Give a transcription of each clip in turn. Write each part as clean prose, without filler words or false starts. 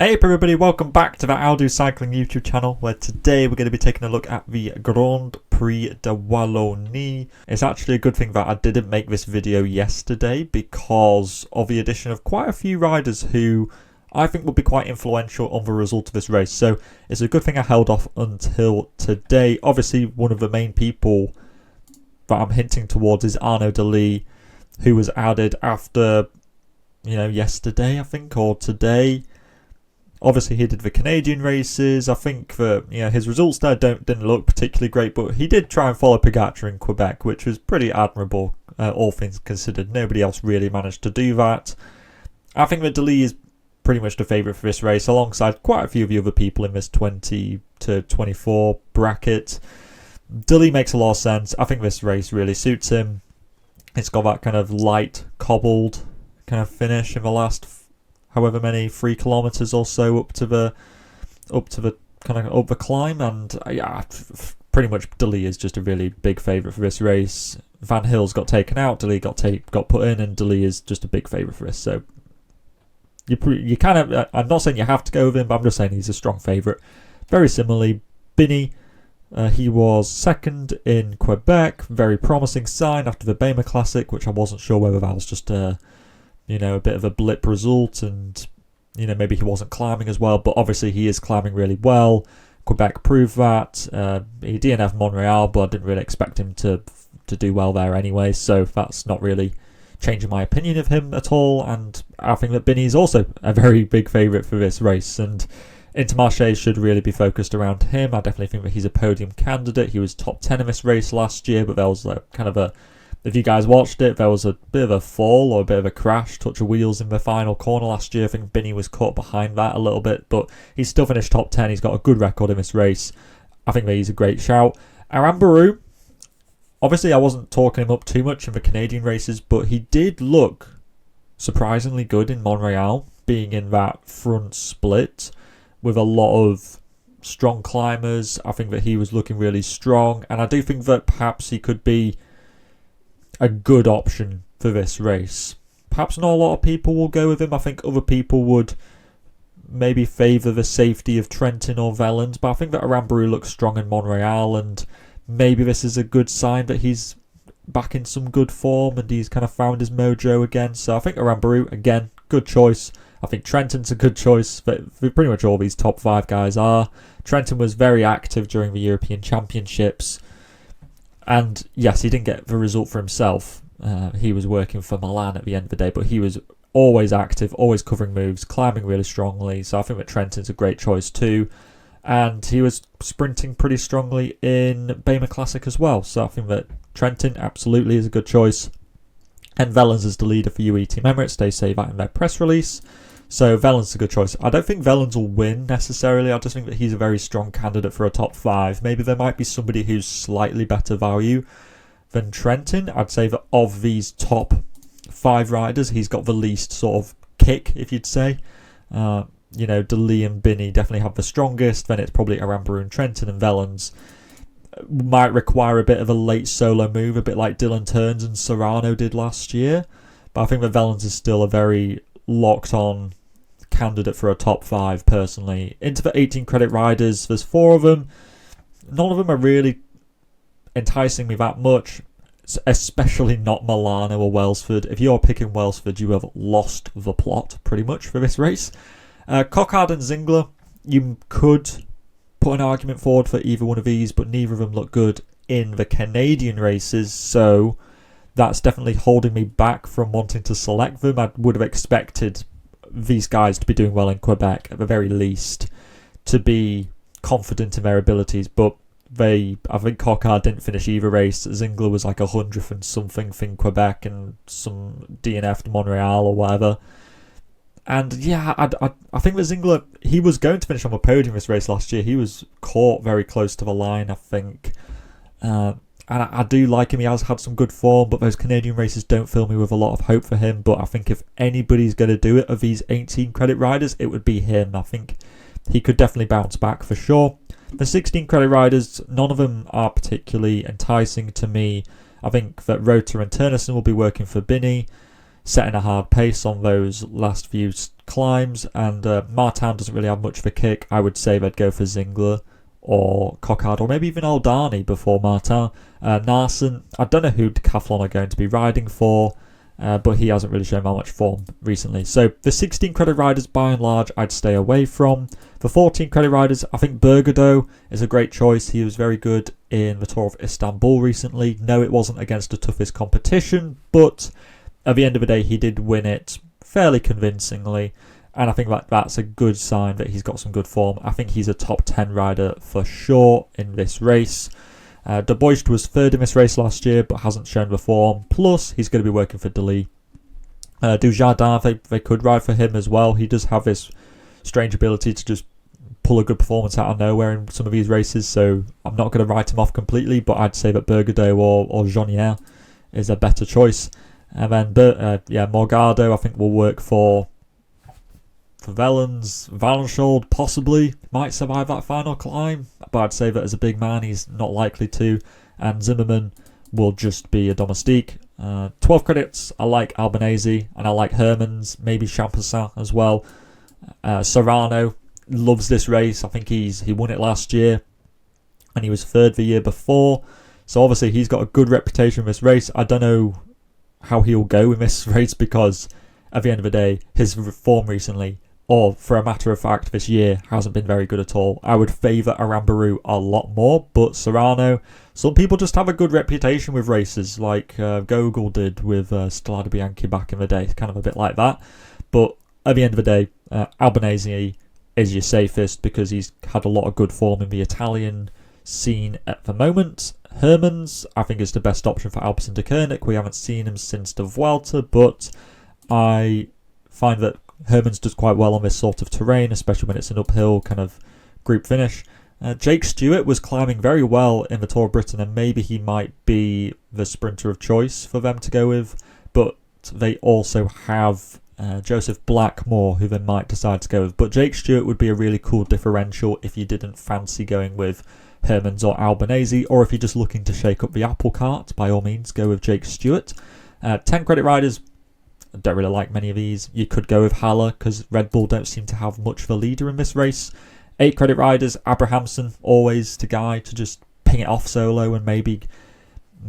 Hey up everybody, welcome back to the I'll Do Cycling YouTube channel, where today we're going to be taking a look at the Grand Prix de Wallonie. It's actually a good thing that I didn't make this video yesterday because of the addition of quite a few riders who I think will be quite influential on the result of this race. So it's a good thing I held off until today. Obviously one of the main people that I'm hinting towards is Arnaud Delis, who was added after, yesterday I think, or today. Obviously, he did the Canadian races. I think that his results there didn't look particularly great, but he did try and follow Pogacar in Quebec, which was pretty admirable, all things considered. Nobody else really managed to do that. I think that Delis is pretty much the favourite for this race, alongside quite a few of the other people in this 20 to 24 bracket. Delis makes a lot of sense. I think this race really suits him. It's got that kind of light, cobbled kind of finish in the last however many 3 kilometers or so up the climb, and pretty much Delis is just a really big favourite for this race. Van Hills got taken out, Delis got put in, and Delis is just a big favourite for this. So you kind of, I'm not saying you have to go with him, but I'm just saying he's a strong favourite. Very similarly, Bini, he was second in Quebec, very promising sign after the Bama Classic, which I wasn't sure whether that was just a bit of a blip result, and maybe he wasn't climbing as well, but obviously he is climbing really well. Quebec proved that. He DNF'd Montreal, but I didn't really expect him to do well there anyway, so that's not really changing my opinion of him at all. And I think that Bini is also a very big favourite for this race, and Intermarché should really be focused around him. I definitely think that he's a podium candidate. He was top 10 in this race last year, but there was if you guys watched it, there was a bit of a fall or a bit of a crash, touch of wheels in the final corner last year. I think Bini was caught behind that a little bit, but he's still finished top 10. He's got a good record in this race. I think that he's a great shout. Arambarou, obviously I wasn't talking him up too much in the Canadian races, but he did look surprisingly good in Montreal, being in that front split with a lot of strong climbers. I think that he was looking really strong, and I do think that perhaps he could be a good option for this race. Perhaps not a lot of people will go with him. I think other people would maybe favour the safety of Trentin or Wellens, but I think that Arambarou looks strong in Montreal, and maybe this is a good sign that he's back in some good form and he's kind of found his mojo again. So I think Arambarou, again, good choice. I think Trentin's a good choice, but pretty much all these top 5 guys are. Trentin was very active during the European Championships, and yes, he didn't get the result for himself. He was working for Milan at the end of the day, but he was always active, always covering moves, climbing really strongly. So I think that Trentin's a great choice too. And he was sprinting pretty strongly in Bama Classic as well. So I think that Trentin absolutely is a good choice. And Wellens is the leader for UE Team Emirates. They say that in their press release. So Wellens is a good choice. I don't think Wellens will win necessarily. I just think that he's a very strong candidate for a top 5. Maybe there might be somebody who's slightly better value than Trentin. I'd say that of these top 5 riders, he's got the least sort of kick, if you'd say. Delis and Bini definitely have the strongest. Then it's probably Arambarou and Trentin, and Wellens might require a bit of a late solo move, a bit like Dylan Teuns and Serrano did last year. But I think that Wellens is still a very locked on candidate for a top 5 personally. Into the 18 credit riders, there's 4 of them. None of them are really enticing me that much, especially not Milano or Welsford. If you're picking Welsford, you have lost the plot pretty much for this race. Cockard and Zingler, you could put an argument forward for either one of these, but neither of them look good in the Canadian races, so that's definitely holding me back from wanting to select them. I would have expected these guys to be doing well in Quebec, at the very least, to be confident in their abilities, but I think Cockard didn't finish either race. Zingler was like 100th and something in Quebec and some DNF'd Montreal or whatever. And yeah, I think that Zingler, he was going to finish on the podium this race last year. He was caught very close to the line, I think. And I do like him. He has had some good form, but those Canadian races don't fill me with a lot of hope for him. But I think if anybody's going to do it of these 18 credit riders, it would be him. I think he could definitely bounce back for sure. The 16 credit riders, none of them are particularly enticing to me. I think that Rota and Turnison will be working for Bini, setting a hard pace on those last few climbs, and Martin doesn't really have much of a kick. I would say they'd go for Zingler or Cockard, or maybe even Aldani before Martin. Narsen, I don't know who Decathlon are going to be riding for, but he hasn't really shown that much form recently. So the 16 credit riders, by and large, I'd stay away from. The 14 credit riders, I think Bergado is a great choice. He was very good in the Tour of Istanbul recently. No, it wasn't against the toughest competition, but at the end of the day, he did win it fairly convincingly. And I think that's a good sign that he's got some good form. I think he's a top 10 rider for sure in this race. De Boist was third in this race last year, but hasn't shown the form. Plus, he's going to be working for Deli. Dujardin, they could ride for him as well. He does have this strange ability to just pull a good performance out of nowhere in some of these races, so I'm not going to write him off completely, but I'd say that Bergado or Jonier is a better choice. And then, Morgado, I think, will work for Vellens. Valenshold possibly might survive that final climb, but I'd say that as a big man, he's not likely to. And Zimmerman will just be a domestique. 12 credits, I like Albanese, and I like Hermans, maybe Champassin as well. Serrano loves this race. I think he won it last year, and he was third the year before. So obviously he's got a good reputation in this race. I don't know how he'll go in this race, because at the end of the day, his form recently, or for a matter of fact this year, hasn't been very good at all. I would favour Arambarou a lot more, but Serrano, some people just have a good reputation with races, like Gogol did with Strade Bianche back in the day, kind of a bit like that. But at the end of the day, Albanese is your safest, because he's had a lot of good form in the Italian scene at the moment. Hermans, I think, is the best option for Alpecin de Koenig. We haven't seen him since the Vuelta, but I find that Hermans does quite well on this sort of terrain, especially when it's an uphill kind of group finish. Jake Stewart was climbing very well in the Tour of Britain, and maybe he might be the sprinter of choice for them to go with, but they also have Joseph Blackmore, who they might decide to go with. But Jake Stewart would be a really cool differential if you didn't fancy going with Hermans or Albanese, or if you're just looking to shake up the apple cart, by all means go with Jake Stewart. 10 credit riders, I don't really like many of these. You could go with Haller, because Red Bull don't seem to have much of a leader in this race. 8 credit riders, Abrahamsen, always the guy to just ping it off solo and maybe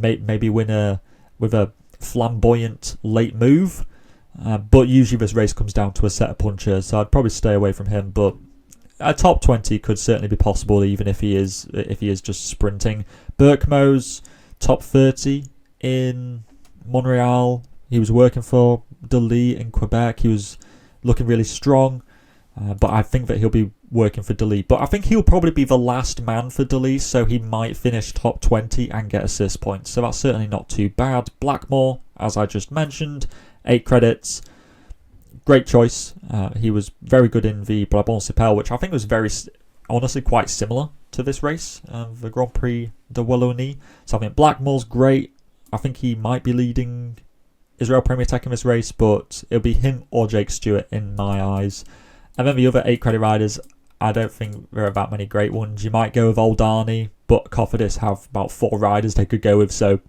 win with a flamboyant late move. But usually this race comes down to a set of punchers, so I'd probably stay away from him. But a top 20 could certainly be possible, even if he is just sprinting. Berkmo's top 30 in Montreal. He was working for Deli in Quebec. He was looking really strong, but I think that he'll be working for Deli. But I think he'll probably be the last man for Deli, so he might finish top 20 and get assist points. So that's certainly not too bad. Blackmore, as I just mentioned, 8 credits. Great choice. He was very good in the Brabant-Sipel, which I think was honestly quite similar to this race, the Grand Prix de Wallonie. So I think Blackmore's great. I think he might be leading Israel Premier Tech in this race, but it'll be him or Jake Stewart in my eyes. And then the other 8 credit riders, I don't think there are that many great ones. You might go with Aldani, but Cofidis have about 4 riders they could go with, so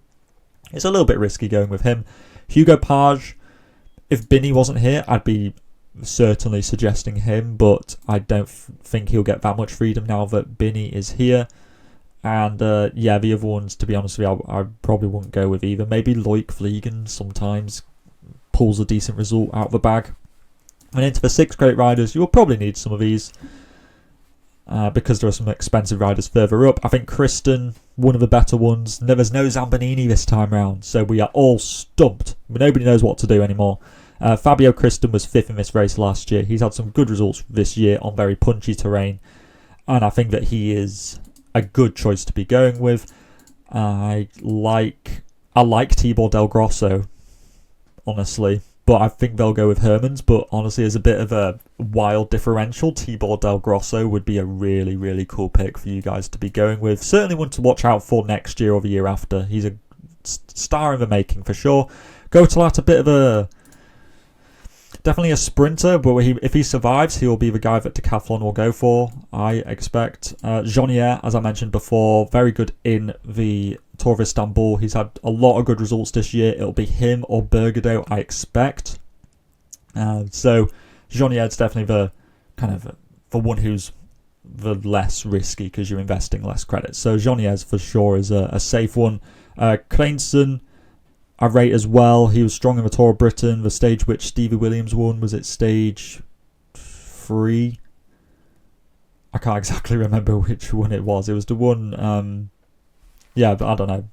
it's a little bit risky going with him. Hugo Page, if Binny wasn't here, I'd be certainly suggesting him, but I don't think he'll get that much freedom now that Binny is here. And the other ones, to be honest with you, I probably wouldn't go with either. Maybe Loic Vliegen sometimes pulls a decent result out of the bag. And into the 6 credit riders, you'll probably need some of these because there are some expensive riders further up. I think Kristen, one of the better ones. There's no Zambanini this time round, so we are all stumped. Nobody knows what to do anymore. Fabio Kristen was 5th in this race last year. He's had some good results this year on very punchy terrain, and I think that he is a good choice to be going with. I like Tibor Del Grosso, honestly, but I think they'll go with Hermans. But honestly, as a bit of a wild differential, Tibor Del Grosso would be a really, really cool pick for you guys to be going with. Certainly one to watch out for next year or the year after. He's a star in the making for sure. Gotelat, a bit of a definitely a sprinter, but if he survives, he'll be the guy that Decathlon will go for, I expect. Jonier, as I mentioned before, very good in the Tour of Istanbul. He's had a lot of good results this year. It'll be him or Bergado, I expect. So Jeanier's definitely the kind of the one who's the less risky because you're investing less credits. So Jeanier's for sure is a safe one. Kleinson, I rate as well. He was strong in the Tour of Britain. The stage which Stevie Williams won, was it stage 3? I can't exactly remember which one it was. It was the one, yeah, but I don't know.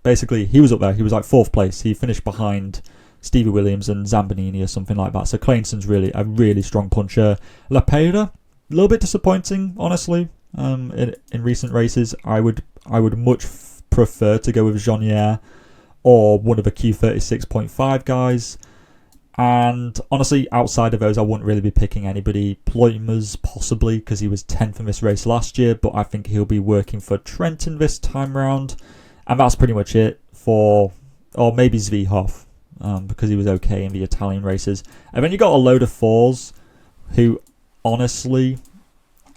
Basically, he was up there. He was like 4th place. He finished behind Stevie Williams and Zambonini or something like that. So Kleinson's really a really strong puncher. Lepera, a little bit disappointing, honestly. In recent races, I would much prefer to go with Jeanier or one of the Q36.5 guys. And honestly, outside of those, I wouldn't really be picking anybody. Ploymers, possibly, because he was 10th in this race last year, but I think he'll be working for Trentin this time round. And that's pretty much it for, or maybe Zvihov, because he was okay in the Italian races. And then you got a load of 4s who, honestly,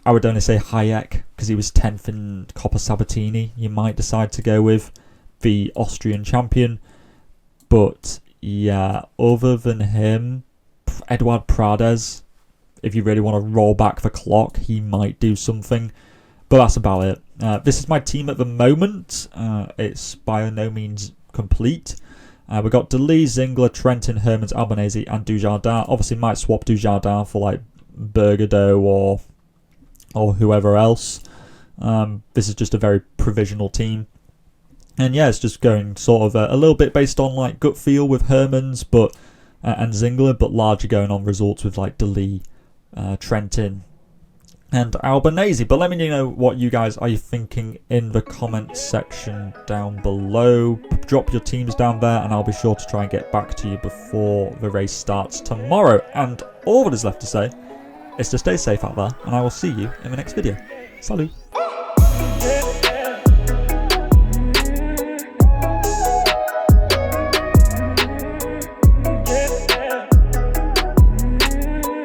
I would only say Hayek, because he was 10th in Coppa Sabatini. You might decide to go with the Austrian champion. But yeah, other than him, Eduard Prades, if you really want to roll back the clock, he might do something. But that's about it. This is my team at the moment. It's by no means complete. We've got Delis, Zingler, Trentin, Hermans, Albanese, and Dujardin. Obviously, might swap Dujardin for like Bergado or whoever else. This is just a very provisional team. And yeah, it's just going sort of a little bit based on like gut feel with Hermans and Zingler, but largely going on results with like Delis, Trentin, and Albanese. But let me know what you guys are thinking in the comments section down below. Drop your teams down there, and I'll be sure to try and get back to you before the race starts tomorrow. And all that is left to say is to stay safe out there, and I will see you in the next video. Salut!